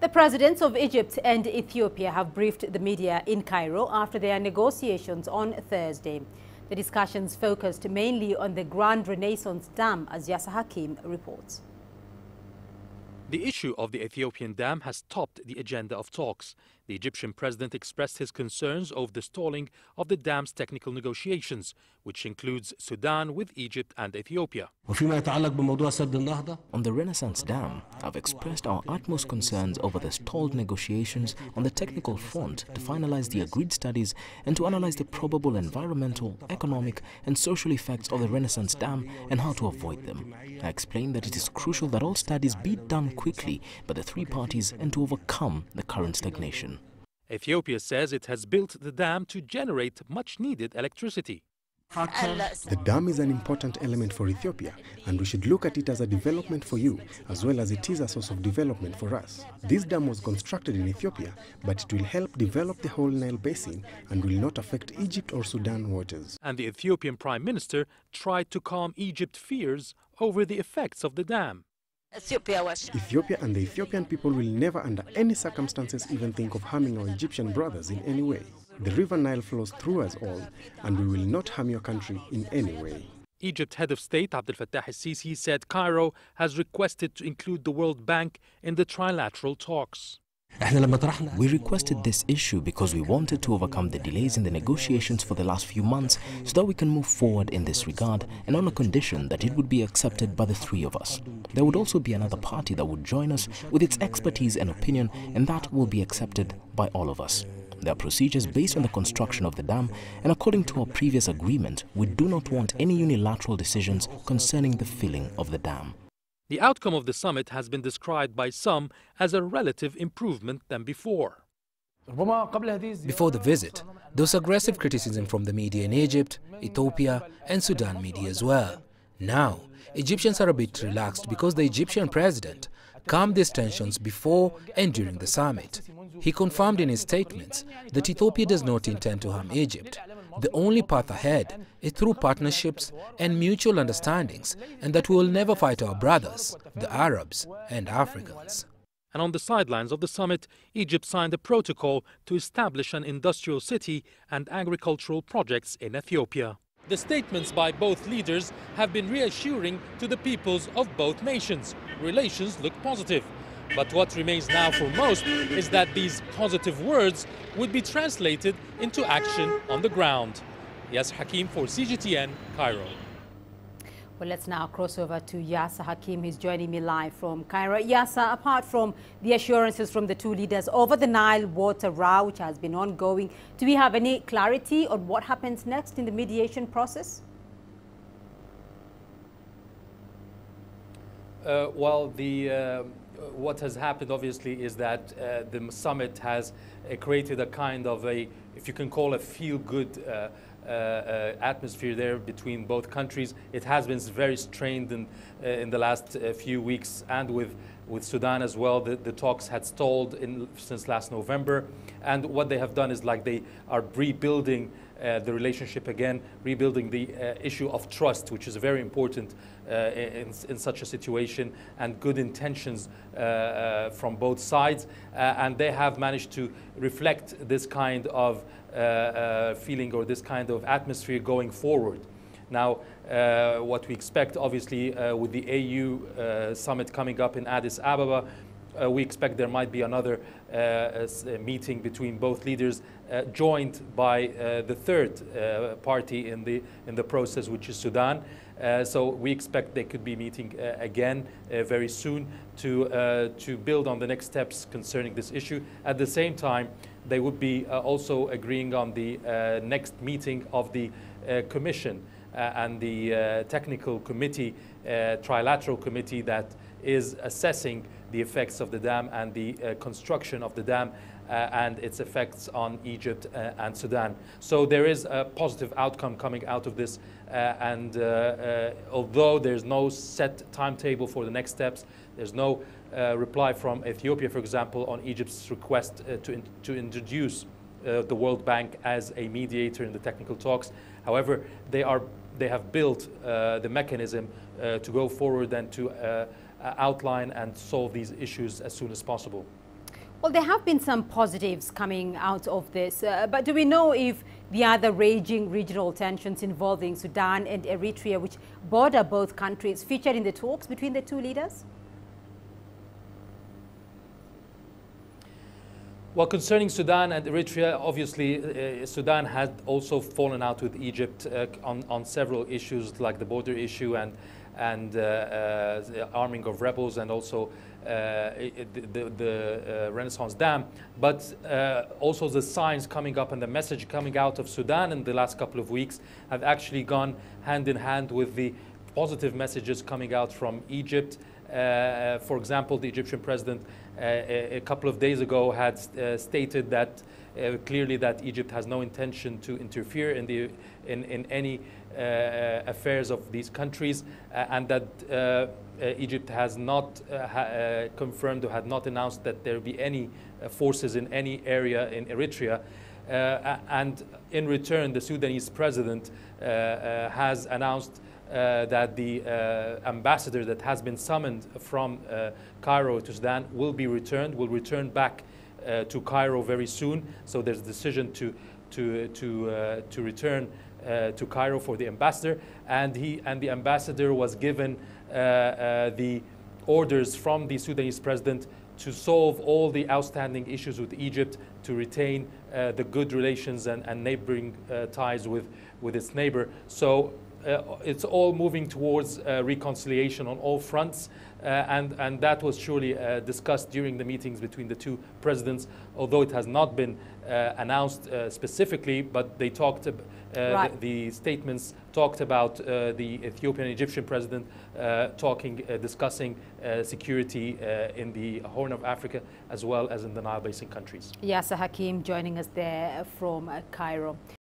The presidents of Egypt and Ethiopia have briefed the media in Cairo after their negotiations on Thursday. The discussions focused mainly on the Grand Renaissance Dam, as Yasser Hakim reports. The issue of the Ethiopian dam has topped the agenda of talks. The Egyptian president expressed his concerns over the stalling of the dam's technical negotiations, which includes Sudan with Egypt and Ethiopia. On the Renaissance Dam, I've expressed our utmost concerns over the stalled negotiations on the technical front to finalize the agreed studies and to analyze the probable environmental, economic and social effects of the Renaissance Dam and how to avoid them. I explained that it is crucial that all studies be done quickly by the three parties and to overcome the current stagnation. Ethiopia says it has built the dam to generate much-needed electricity. The dam is an important element for Ethiopia, and we should look at it as a development for you, as well as it is a source of development for us. This dam was constructed in Ethiopia, but it will help develop the whole Nile basin and will not affect Egypt or Sudan waters. And the Ethiopian Prime Minister tried to calm Egypt's fears over the effects of the dam. Ethiopia and the Ethiopian people will never under any circumstances even think of harming our Egyptian brothers in any way. The river Nile flows through us all, and we will not harm your country in any way. Egypt head of state Abdel Fattah al-Sisi said Cairo has requested to include the World Bank in the trilateral talks. We requested this issue because we wanted to overcome the delays in the negotiations for the last few months so that we can move forward in this regard, and on a condition that it would be accepted by the three of us. There would also be another party that would join us with its expertise and opinion, and that will be accepted by all of us. There are procedures based on the construction of the dam, and according to our previous agreement, we do not want any unilateral decisions concerning the filling of the dam. The outcome of the summit has been described by some as a relative improvement than before. Before the visit, there was aggressive criticism from the media in Egypt, Ethiopia and Sudan media as well. Now, Egyptians are a bit relaxed because the Egyptian president calmed these tensions before and during the summit. He confirmed in his statements that Ethiopia does not intend to harm Egypt. The only path ahead is through partnerships and mutual understandings, and that we will never fight our brothers, the Arabs and Africans. And on the sidelines of the summit, Egypt signed a protocol to establish an industrial city and agricultural projects in Ethiopia. The statements by both leaders have been reassuring to the peoples of both nations. Relations look positive. But what remains now for most is that these positive words would be translated into action on the ground. Yasser Hakim for CGTN, Cairo. Well, let's now cross over to Yasser Hakim. He's joining me live from Cairo. Yasser, apart from the assurances from the two leaders over the Nile water row, which has been ongoing, do we have any clarity on what happens next in the mediation process? What has happened, obviously, is that the summit has created a kind of a, if you can call a feel-good atmosphere there between both countries. It has been very strained in the last few weeks, and with Sudan as well. The talks had stalled since last November, and what they have done is like they are rebuilding the relationship again, rebuilding the issue of trust, which is very important in such a situation, and good intentions from both sides. And they have managed to reflect this kind of feeling or this kind of atmosphere going forward. Now, what we expect, obviously, with the AU summit coming up in Addis Ababa, we expect there might be another meeting between both leaders, joined by the third party in the process, which is Sudan. So we expect they could be meeting again very soon to build on the next steps concerning this issue. At the same time, they would be also agreeing on the next meeting of the Commission and the technical committee, trilateral committee that is assessing the effects of the dam and the construction of the dam and its effects on Egypt and Sudan. So there is a positive outcome coming out of this, and although there's no set timetable for the next steps, there's no reply from Ethiopia, for example, on Egypt's request to introduce the World Bank as a mediator in the technical talks. However, they have built the mechanism to go forward and to outline and solve these issues as soon as possible. Well, there have been some positives coming out of this, but do we know if the other raging regional tensions involving Sudan and Eritrea, which border both countries, featured in the talks between the two leaders? Well, concerning Sudan and Eritrea, obviously Sudan had also fallen out with Egypt on several issues like the border issue and the arming of rebels and also the Renaissance Dam, but also the signs coming up and the message coming out of Sudan in the last couple of weeks have actually gone hand in hand with the positive messages coming out from Egypt. For example, the Egyptian president a couple of days ago had stated that clearly that Egypt has no intention to interfere in any affairs of these countries, and that Egypt has not confirmed or had not announced that there will be any forces in any area in Eritrea. And in return, the Sudanese president has announced that the ambassador that has been summoned from Cairo to Sudan will return back to Cairo very soon. So there's a decision to return to Cairo for the ambassador, and the ambassador was given the orders from the Sudanese president to solve all the outstanding issues with Egypt, to retain the good relations and neighboring ties with its neighbor. So it's all moving towards reconciliation on all fronts, and that was surely discussed during the meetings between the two presidents, although it has not been announced specifically, but they talked right. The statements talked about the Ethiopian and Egyptian president discussing security in the Horn of Africa as well as in the Nile Basin countries. Yasser Hakim joining us there from Cairo.